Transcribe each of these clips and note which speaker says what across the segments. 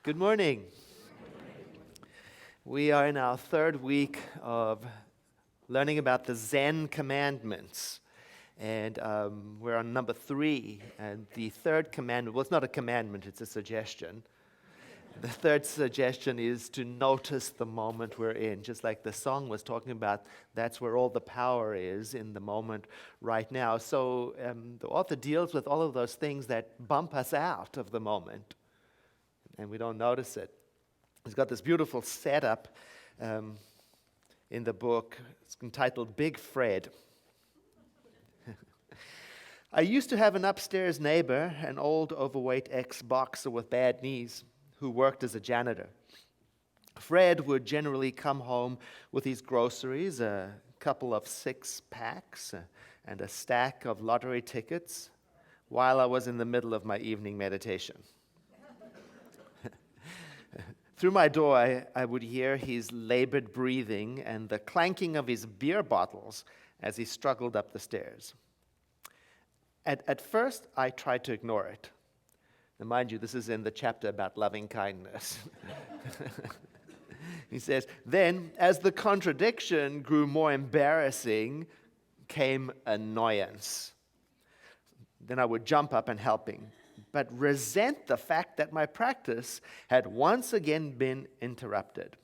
Speaker 1: Good morning. We are in our third week of learning about the Zen commandments. And we're on number 3. And the third commandment, well, it's not a commandment, it's a suggestion. The third suggestion is to notice the moment we're in. Just like the song was talking about, that's where all the power is, in the moment right now. So the author deals with all of those things that bump us out of the moment, and we don't notice it. He's got this beautiful setup in the book. It's entitled Big Fred. I used to have an upstairs neighbor, an old overweight ex-boxer with bad knees, who worked as a janitor. Fred would generally come home with his groceries, a couple of 6-packs, and a stack of lottery tickets, while I was in the middle of my evening meditation. Through my door, I would hear his labored breathing and the clanking of his beer bottles as he struggled up the stairs. At first, I tried to ignore it. Now, mind you, this is in the chapter about loving kindness. He says, then, as the contradiction grew more embarrassing, came annoyance. Then I would jump up and help him, but resent the fact that my practice had once again been interrupted.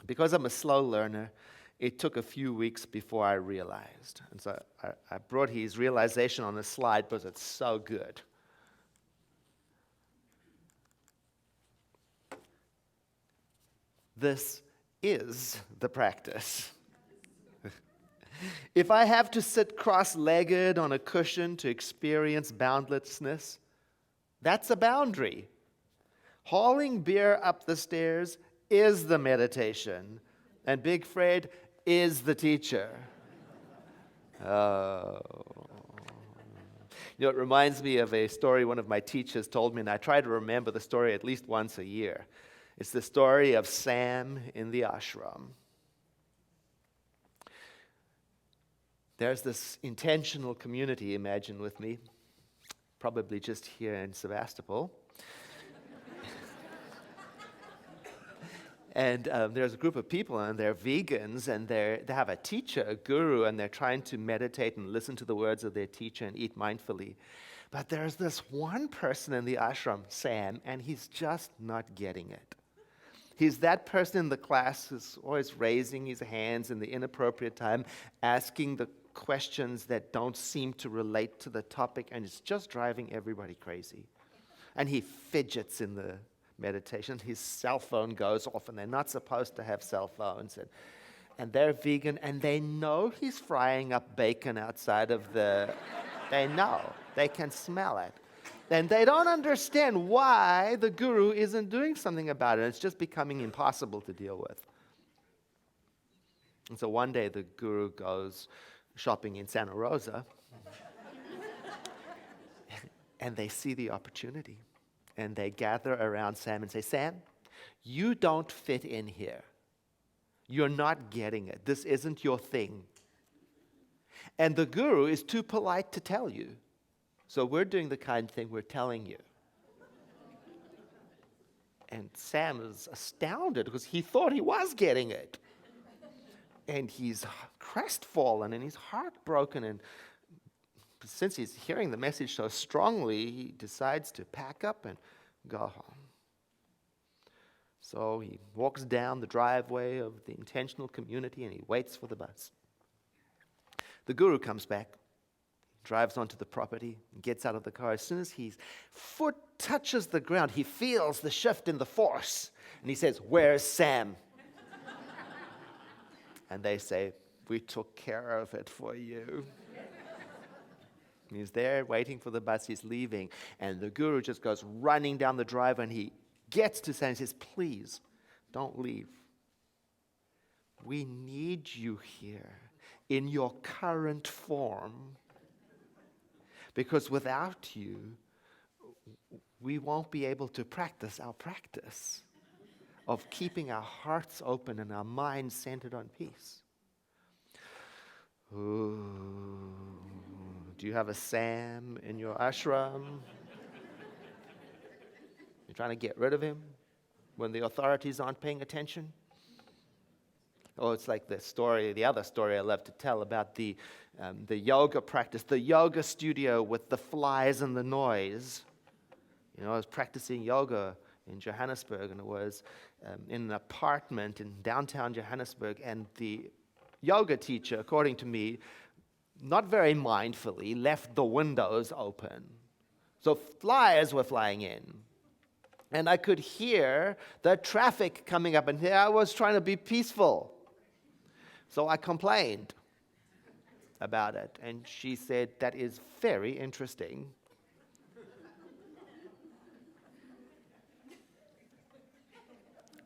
Speaker 1: Because I'm a slow learner, it took a few weeks before I realized. And so I brought his realization on a slide because it's so good. This is the practice. If I have to sit cross-legged on a cushion to experience boundlessness, that's a boundary. Hauling beer up the stairs is the meditation, and Big Fred is the teacher. Oh. You know, it reminds me of a story one of my teachers told me, and I try to remember the story at least once a year. It's the story of Sam in the ashram. There's this intentional community, imagine with me, probably just here in Sebastopol. And there's a group of people, and they're vegans, and they have a teacher, a guru, and they're trying to meditate and listen to the words of their teacher and eat mindfully. But there's this one person in the ashram, Sam, and he's just not getting it. He's that person in the class who's always raising his hands in the inappropriate time, asking the questions that don't seem to relate to the topic, and it's just driving everybody crazy. And he fidgets in the meditation. His cell phone goes off, and they're not supposed to have cell phones. And they're vegan, and they know he's frying up bacon outside of the... They know. They can smell it. And they don't understand why the guru isn't doing something about it. It's just becoming impossible to deal with. And so one day the guru goes shopping in Santa Rosa, and they see the opportunity. And they gather around Sam and say, Sam, you don't fit in here. You're not getting it. This isn't your thing. And the guru is too polite to tell you. So we're doing the kind of thing we're telling you. And Sam is astounded because he thought he was getting it. And he's crestfallen and he's heartbroken. And since he's hearing the message so strongly, he decides to pack up and go home. So he walks down the driveway of the intentional community and he waits for the bus. The guru comes back, drives onto the property, and gets out of the car. As soon as his foot touches the ground, he feels the shift in the force. And he says, "Where's Sam?" And they say, "We took care of it for you." He's there waiting for the bus. He's leaving. And the guru just goes running down the drive, and he gets to Sam and says, "Please, don't leave. We need you here in your current form. Because without you, we won't be able to practice our practice of keeping our hearts open and our minds centered on peace." Ooh. Do you have a Sam in your ashram? You're trying to get rid of him? when the authorities aren't paying attention. Oh, it's like the other story I love to tell about the yoga practice, the yoga studio with the flies and the noise. I was practicing yoga in Johannesburg, and it was in an apartment in downtown Johannesburg, and the yoga teacher, according to me, not very mindfully, left the windows open. So flies were flying in. And I could hear the traffic coming up, and here I was trying to be peaceful. So I complained about it, and she said, "That is very interesting."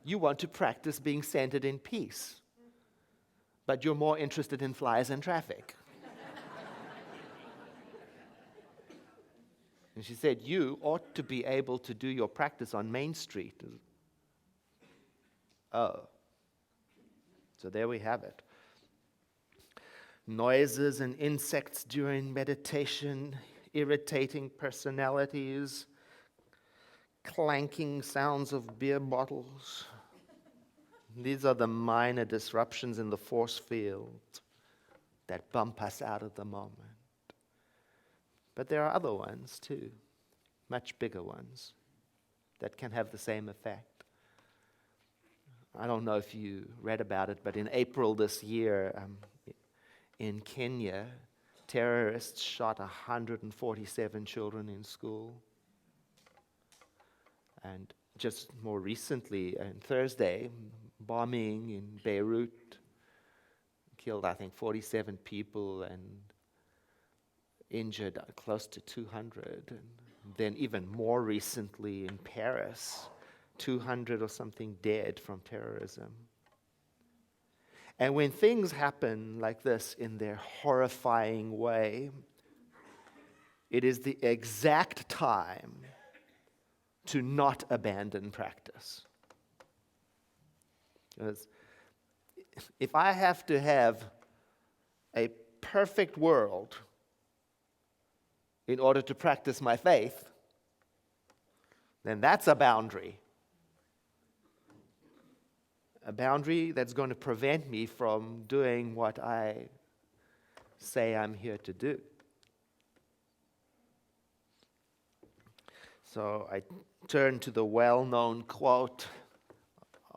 Speaker 1: You want to practice being centered in peace, but you're more interested in flies and traffic. And she said, "You ought to be able to do your practice on Main Street." Oh. So there we have it. Noises and insects during meditation, irritating personalities, clanking sounds of beer bottles. These are the minor disruptions in the force field that bump us out of the moment. But there are other ones too, much bigger ones, that can have the same effect. I don't know if you read about it, but in April this year, in Kenya, terrorists shot 147 children in school. And just more recently, on Thursday, bombing in Beirut killed, I think, 47 people and injured close to 200. And then even more recently in Paris, 200 or something dead from terrorism. And when things happen like this in their horrifying way, it is the exact time to not abandon practice. Because if I have to have a perfect world in order to practice my faith, then that's a boundary. A boundary that's going to prevent me from doing what I say I'm here to do. So I turn to the well-known quote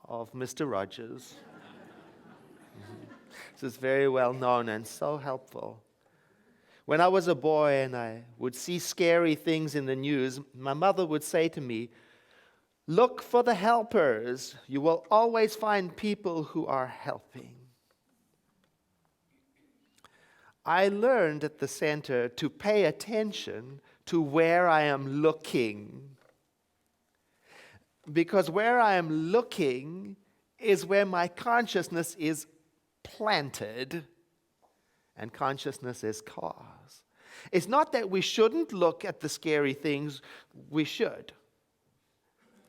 Speaker 1: of Mr. Rogers. This is very well known and so helpful. When I was a boy and I would see scary things in the news, my mother would say to me, "Look for the helpers. You will always find people who are helping." I learned at the center to pay attention to where I am looking. Because where I am looking is where my consciousness is planted, and consciousness is cause. It's not that we shouldn't look at the scary things, we should.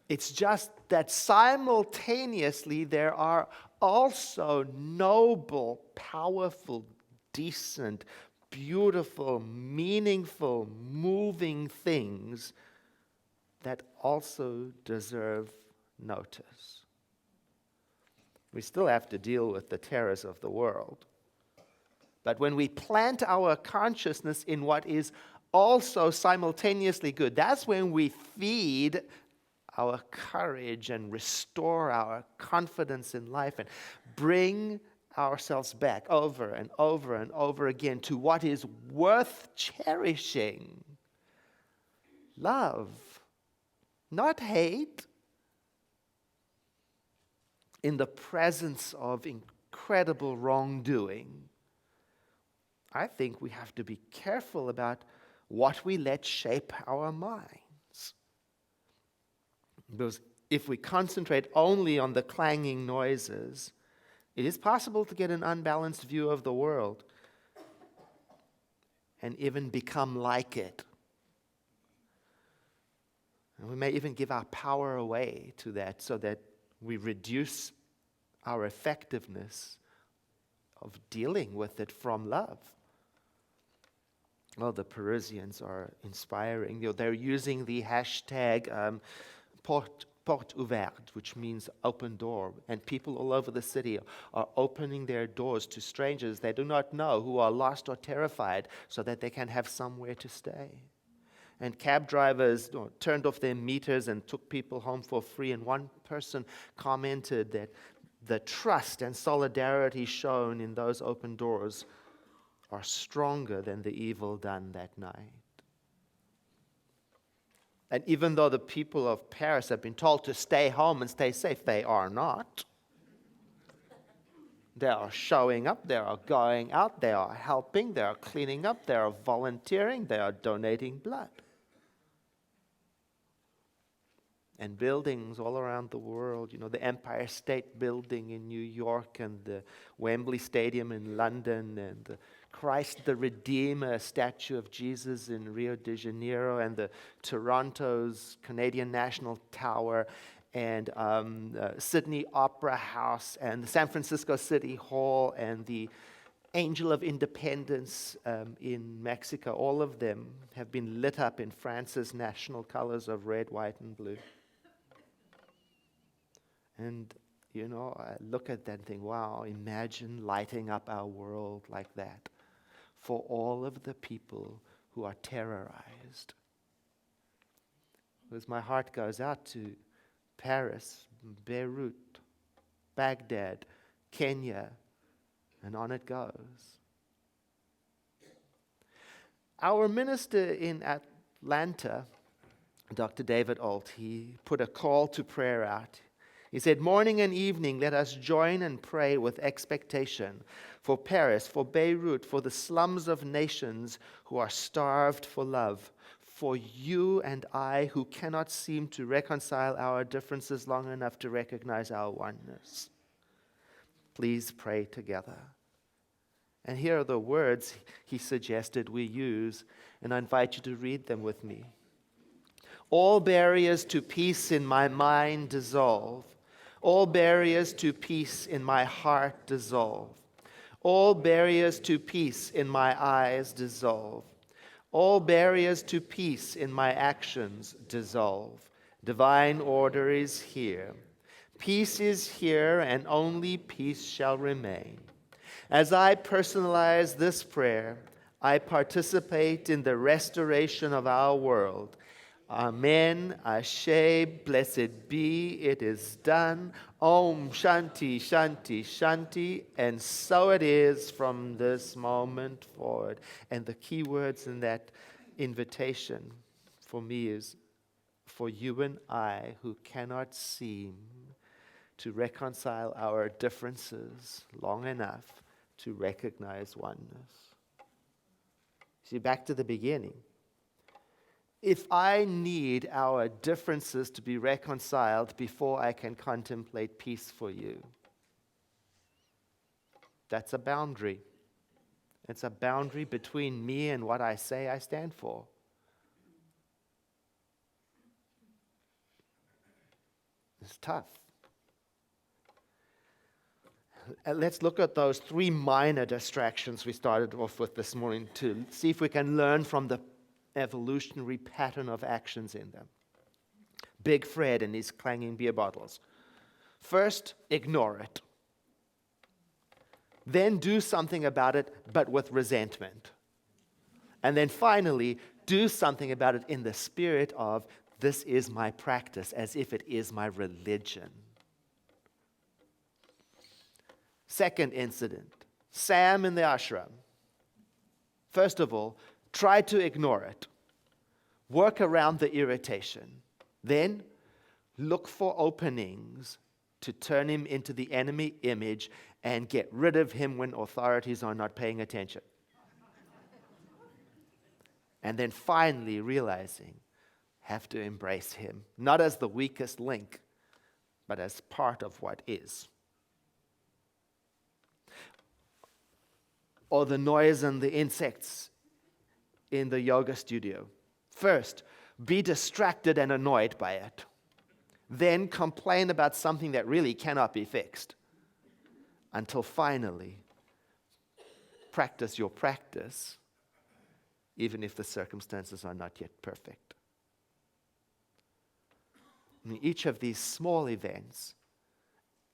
Speaker 1: It's just that simultaneously there are also noble, powerful, decent, beautiful, meaningful, moving things that also deserve notice. We still have to deal with the terrors of the world. But when we plant our consciousness in what is also simultaneously good, that's when we feed our courage and restore our confidence in life and bring ourselves back over and over and over again to what is worth cherishing. Love, not hate. In the presence of incredible wrongdoing, I think we have to be careful about what we let shape our minds. Because if we concentrate only on the clanging noises, it is possible to get an unbalanced view of the world and even become like it. And we may even give our power away to that so that we reduce our effectiveness of dealing with it from love. Well, the Parisians are inspiring. They're using the hashtag porte ouverte, which means open door. And people all over the city are opening their doors to strangers they do not know, who are lost or terrified, so that they can have somewhere to stay. And cab drivers turned off their meters and took people home for free. And one person commented that the trust and solidarity shown in those open doors are stronger than the evil done that night. And even though the people of Paris have been told to stay home and stay safe, they are not. They are showing up, they are going out, they are helping, they are cleaning up, they are volunteering, they are donating blood. And buildings all around the world, the Empire State Building in New York, and the Wembley Stadium in London, and the Christ the Redeemer statue of Jesus in Rio de Janeiro, and the Toronto's Canadian National Tower, and Sydney Opera House, and the San Francisco City Hall, and the Angel of Independence in Mexico. All of them have been lit up in France's national colors of red, white, and blue. And, I look at that and think, wow, imagine lighting up our world like that for all of the people who are terrorized. Because my heart goes out to Paris, Beirut, Baghdad, Kenya, and on it goes. Our minister in Atlanta, Dr. David Alt, he put a call to prayer out. He said, morning and evening, let us join and pray with expectation for Paris, for Beirut, for the slums of nations who are starved for love, for you and I who cannot seem to reconcile our differences long enough to recognize our oneness. Please pray together. And here are the words he suggested we use, and I invite you to read them with me. All barriers to peace in my mind dissolve. All barriers to peace in my heart dissolve. All barriers to peace in my eyes dissolve. All barriers to peace in my actions dissolve. Divine order is here. Peace is here, and only peace shall remain. As I personalize this prayer, I participate in the restoration of our world. Amen, Ashe, blessed be, it is done. Om Shanti, Shanti, Shanti. And so it is from this moment forward. And the key words in that invitation for me is, for you and I who cannot seem to reconcile our differences long enough to recognize oneness. See, back to the beginning. If I need our differences to be reconciled before I can contemplate peace for you, that's a boundary. It's a boundary between me and what I say I stand for. It's tough. Let's look at those three minor distractions we started off with this morning to see if we can learn from the evolutionary pattern of actions in them. Big Fred and his clanging beer bottles. First, ignore it. Then do something about it, but with resentment. And then finally, do something about it in the spirit of, this is my practice, as if it is my religion. Second incident, Sam in the ashram. First of all, try to ignore it. Work around the irritation. Then, look for openings to turn him into the enemy image and get rid of him when authorities are not paying attention. And then finally realizing, have to embrace him, not as the weakest link, but as part of what is. Or the noise and the insects in the yoga studio. First, be distracted and annoyed by it. Then complain about something that really cannot be fixed. Until finally, practice your practice, even if the circumstances are not yet perfect. I mean, each of these small events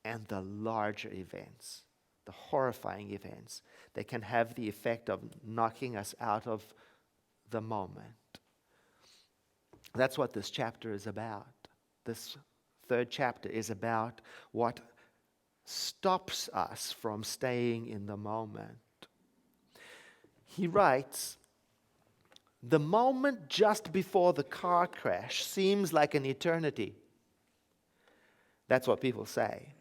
Speaker 1: and the larger events, the horrifying events, they can have the effect of knocking us out of the moment. That's what this chapter is about. This third chapter is about what stops us from staying in the moment. He writes, "The moment just before the car crash seems like an eternity." That's what people say.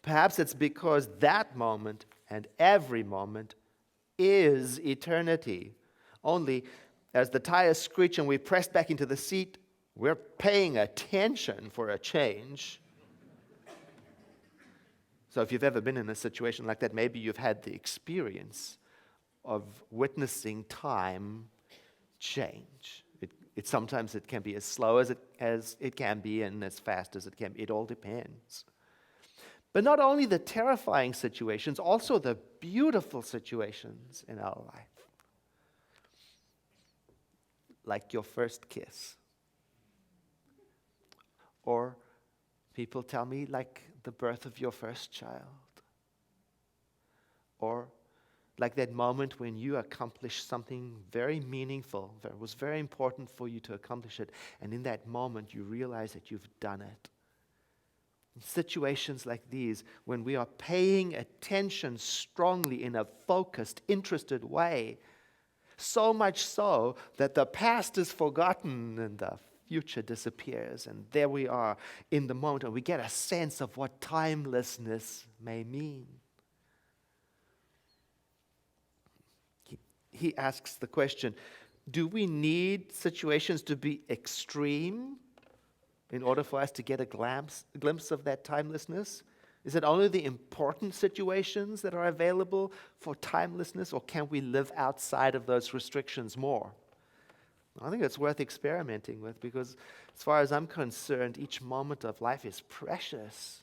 Speaker 1: Perhaps it's because that moment and every moment is eternity. Only as the tires screech and we press back into the seat, we're paying attention for a change. So if you've ever been in a situation like that, maybe you've had the experience of witnessing time change. Sometimes it can be as slow as it can be and as fast as it can be. It all depends. But not only the terrifying situations, also the beautiful situations in our life. Like your first kiss. Or people tell me like the birth of your first child. Or like that moment when you accomplished something very meaningful, that was very important for you to accomplish it, and in that moment you realize that you've done it. In situations like these, when we are paying attention strongly in a focused, interested way, so much so that the past is forgotten and the future disappears, and there we are in the moment, and we get a sense of what timelessness may mean. He asks the question, do we need situations to be extreme in order for us to get a glimpse of that timelessness? Is it only the important situations that are available for timelessness, or can we live outside of those restrictions more? I think it's worth experimenting with, because as far as I'm concerned, each moment of life is precious.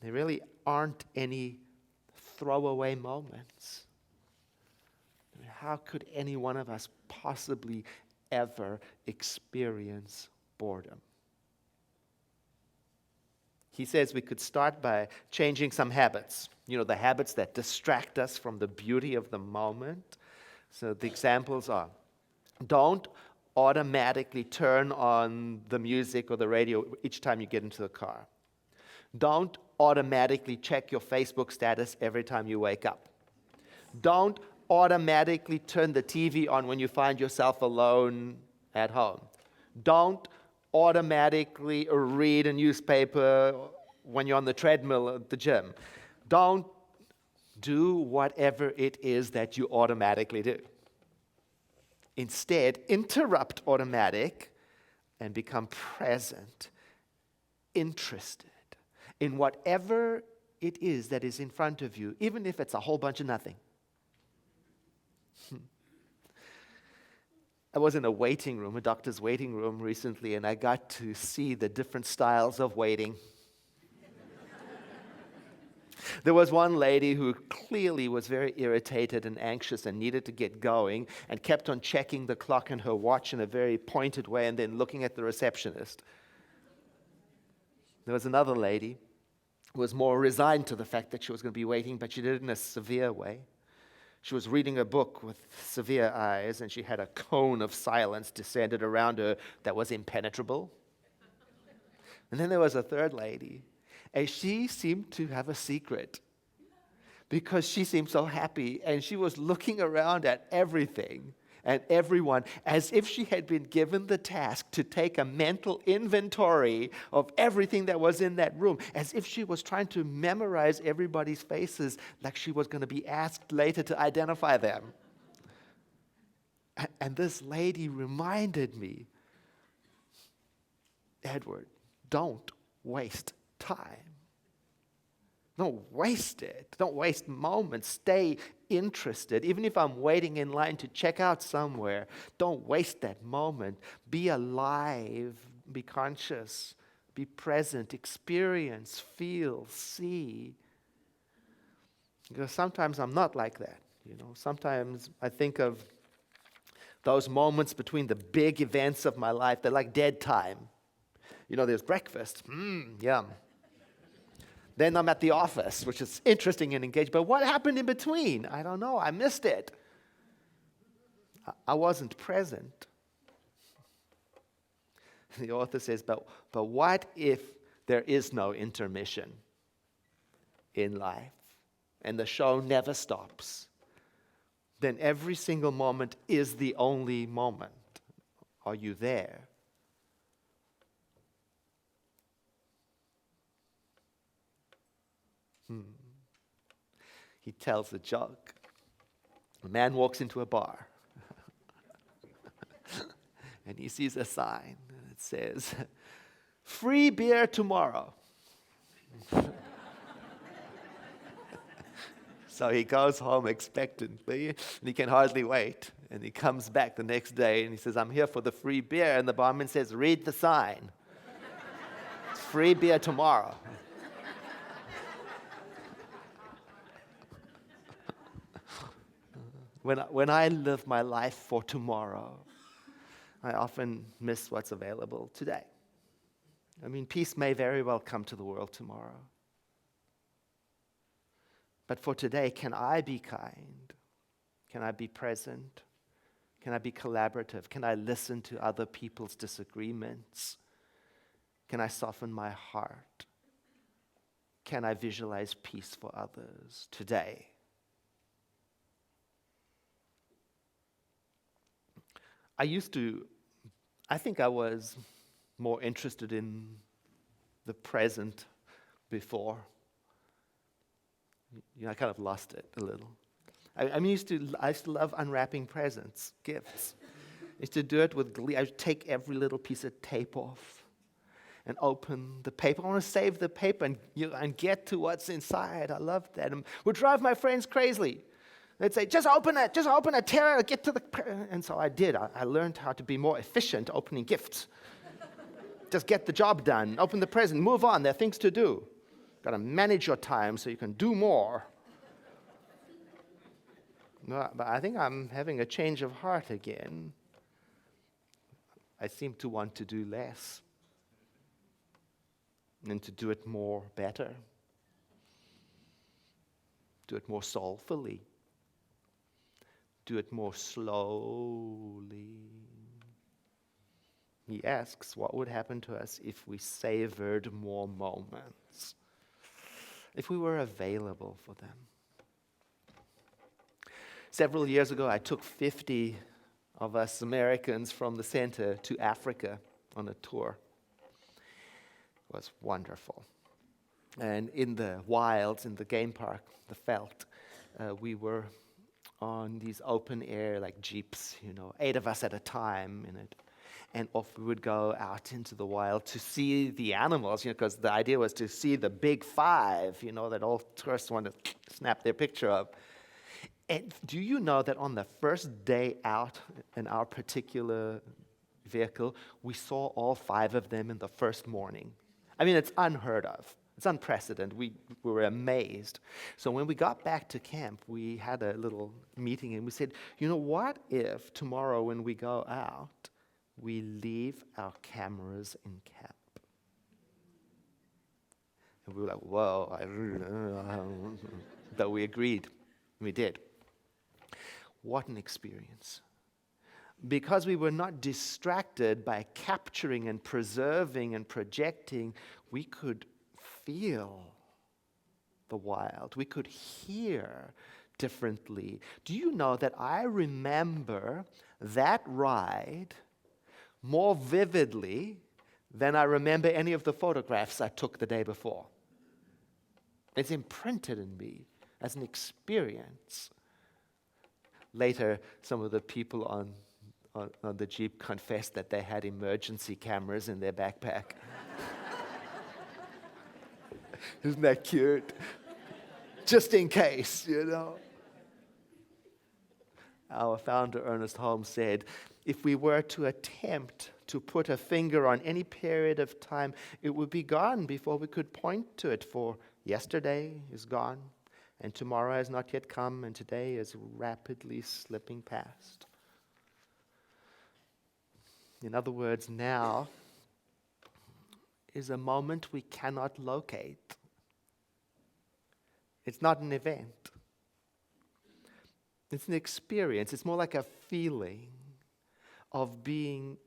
Speaker 1: There really aren't any throwaway moments. How could any one of us possibly ever experience boredom? He says we could start by changing some habits. The habits that distract us from the beauty of the moment. So the examples are, don't automatically turn on the music or the radio each time you get into the car. Don't automatically check your Facebook status every time you wake up. Don't automatically turn the TV on when you find yourself alone at home. Don't automatically read a newspaper when you're on the treadmill at the gym. Don't do whatever it is that you automatically do. Instead, interrupt automatic and become present, interested in whatever it is that is in front of you, even if it's a whole bunch of nothing. I was in a doctor's waiting room recently, and I got to see the different styles of waiting. There was one lady who clearly was very irritated and anxious and needed to get going, and kept on checking the clock and her watch in a very pointed way and then looking at the receptionist. There was another lady who was more resigned to the fact that she was going to be waiting, but she did it in a severe way. She was reading a book with severe eyes, and she had a cone of silence descended around her that was impenetrable. And then there was a third lady, and she seemed to have a secret because she seemed so happy, and she was looking around at everything and everyone as if she had been given the task to take a mental inventory of everything that was in that room, as if she was trying to memorize everybody's faces like she was going to be asked later to identify them. And this lady reminded me, Edward, don't waste time. Don't waste it. Don't waste moments. Stay interested. Even if I'm waiting in line to check out somewhere, don't waste that moment. Be alive. Be conscious. Be present. Experience. Feel. See. Because sometimes I'm not like that. Sometimes I think of those moments between the big events of my life. They're like dead time. There's breakfast. Yum. Then I'm at the office, which is interesting and engaging. But what happened in between? I don't know. I missed it. I wasn't present. The author says, but what if there is no intermission in life and the show never stops? Then every single moment is the only moment. Are you there? He tells a joke. A man walks into a bar and he sees a sign that says, "Free beer tomorrow." So he goes home expectantly, and he can hardly wait. And he comes back the next day, and he says, "I'm here for the free beer." And the barman says, "Read the sign. It's free beer tomorrow." When I live my life for tomorrow, I often miss what's available today. Peace may very well come to the world tomorrow. But for today, can I be kind? Can I be present? Can I be collaborative? Can I listen to other people's disagreements? Can I soften my heart? Can I visualize peace for others today? I think I was more interested in the present before. I kind of lost it a little. I used to love unwrapping presents, gifts. I used to do it with glee. I would take every little piece of tape off and open the paper. I want to save the paper and get to what's inside. I loved that. And would drive my friends crazy. They'd say, just open it, tear it, get to the... And so I did. I learned how to be more efficient opening gifts. Just get the job done, open the present, move on. There are things to do. Got to manage your time so you can do more. No, but I think I'm having a change of heart again. I seem to want to do less and to do it more better. Do it more soulfully. Do it more slowly. He asks, what would happen to us if we savored more moments? If we were available for them. Several years ago, I took 50 of us Americans from the center to Africa on a tour. It was wonderful. And in the wilds, in the game park, the veldt, we were on these open air jeeps, 8 of us at a time in it. And off we would go out into the wild to see the animals, because the idea was to see the big five, that all tourists want to snap their picture of. And do you know that on the first day out in our particular vehicle, we saw all 5 of them in the first morning? It's unheard of. It's unprecedented. We were amazed. So when we got back to camp, we had a little meeting and we said, what if tomorrow when we go out, we leave our cameras in camp? And we were like, whoa, I really don't know. But we agreed. We did. What an experience. Because we were not distracted by capturing and preserving and projecting, we could feel the wild. We could hear differently. Do you know that I remember that ride more vividly than I remember any of the photographs I took the day before? It's imprinted in me as an experience. Later, some of the people on the Jeep confessed that they had emergency cameras in their backpack. Isn't that cute? Just in case, Our founder, Ernest Holmes, said, if we were to attempt to put a finger on any period of time, it would be gone before we could point to it, for yesterday is gone, and tomorrow has not yet come, and today is rapidly slipping past. In other words, now is a moment we cannot locate. It's not an event. It's an experience. It's more like a feeling of being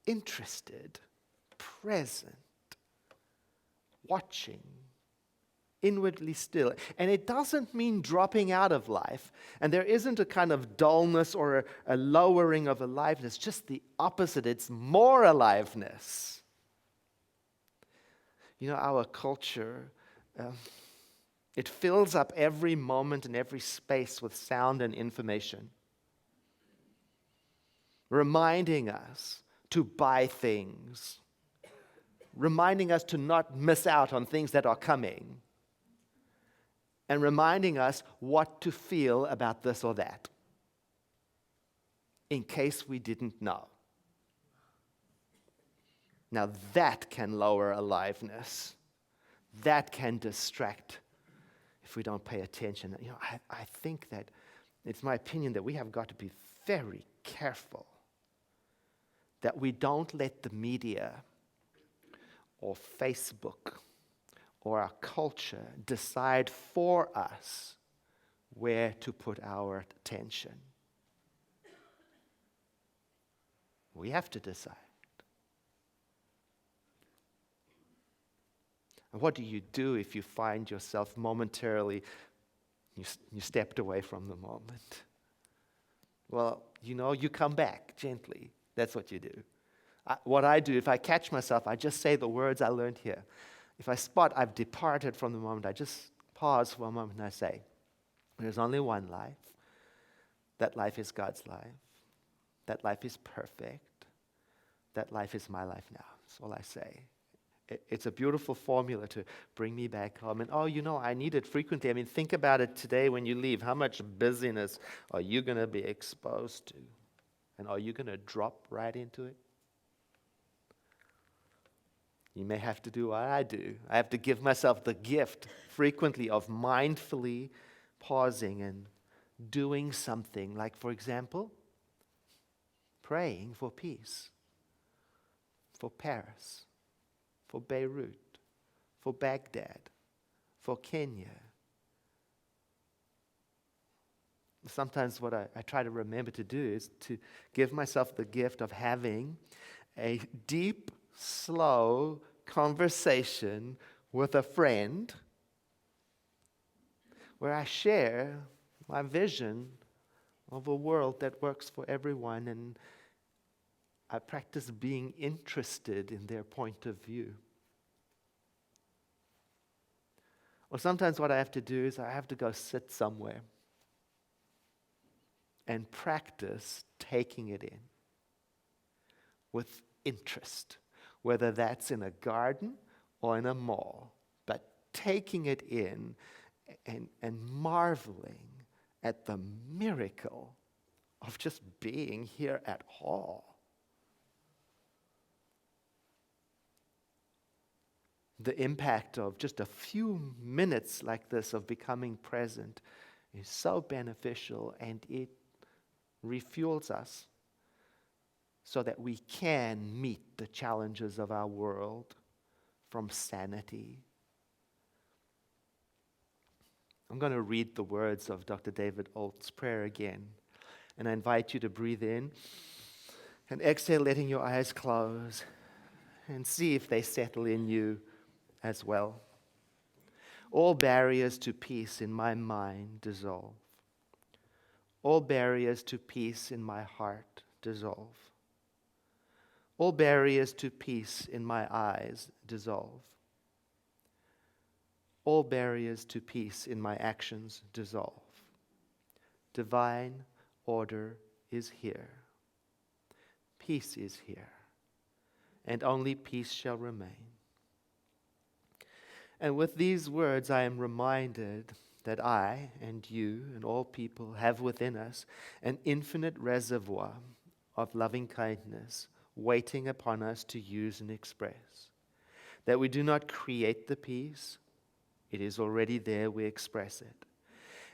Speaker 1: interested, present, watching, inwardly still. And it doesn't mean dropping out of life. And there isn't a kind of dullness or a lowering of aliveness, just the opposite. It's more aliveness. You know, our culture, it fills up every moment and every space with sound and information, reminding us to buy things, reminding us to not miss out on things that are coming, and reminding us what to feel about this or that, in case we didn't know. Now that can lower aliveness. That can distract if we don't pay attention. You know, I think that it's my opinion that we have got to be very careful that we don't let the media or Facebook or our culture decide for us where to put our attention. We have to decide. And what do you do if you find yourself momentarily, you stepped away from the moment? Well, you know, you come back gently. That's what you do. What I do, if I catch myself, I just say the words I learned here. If I spot I've departed from the moment, I just pause for a moment and I say, there's only one life. That life is God's life. That life is perfect. That life is my life now. That's all I say. It's a beautiful formula to bring me back home. And you know, I need it frequently. I mean, think about it today when you leave. How much busyness are you going to be exposed to? And are you going to drop right into it? You may have to do what I do. I have to give myself the gift frequently of mindfully pausing and doing something. Like, for example, praying for peace, for Paris, for Beirut, for Baghdad, for Kenya. Sometimes what I try to remember to do is to give myself the gift of having a deep, slow conversation with a friend where I share my vision of a world that works for everyone, and I practice being interested in their point of view. Or sometimes what I have to do is I have to go sit somewhere and practice taking it in with interest, whether that's in a garden or in a mall, but taking it in and marveling at the miracle of just being here at all. The impact of just a few minutes like this of becoming present is so beneficial, and it refuels us so that we can meet the challenges of our world from sanity. I'm going to read the words of Dr. David Olt's prayer again, and I invite you to breathe in and exhale, letting your eyes close, and see if they settle in you as well. All barriers to peace in my mind dissolve. All barriers to peace in my heart dissolve. All barriers to peace in my eyes dissolve. All barriers to peace in my actions dissolve. Divine order is here. Peace is here. And only peace shall remain. And with these words, I am reminded that I and you and all people have within us an infinite reservoir of loving kindness waiting upon us to use and express. That we do not create the peace, it is already there, we express it.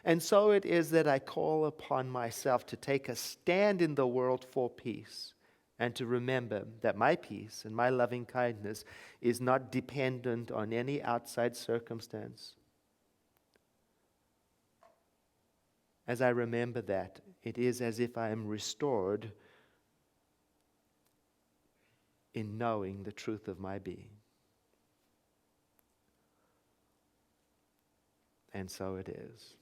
Speaker 1: And so it is that I call upon myself to take a stand in the world for peace and to remember that my peace and my loving kindness is not dependent on any outside circumstance. As I remember that, it is as if I am restored in knowing the truth of my being. And so it is.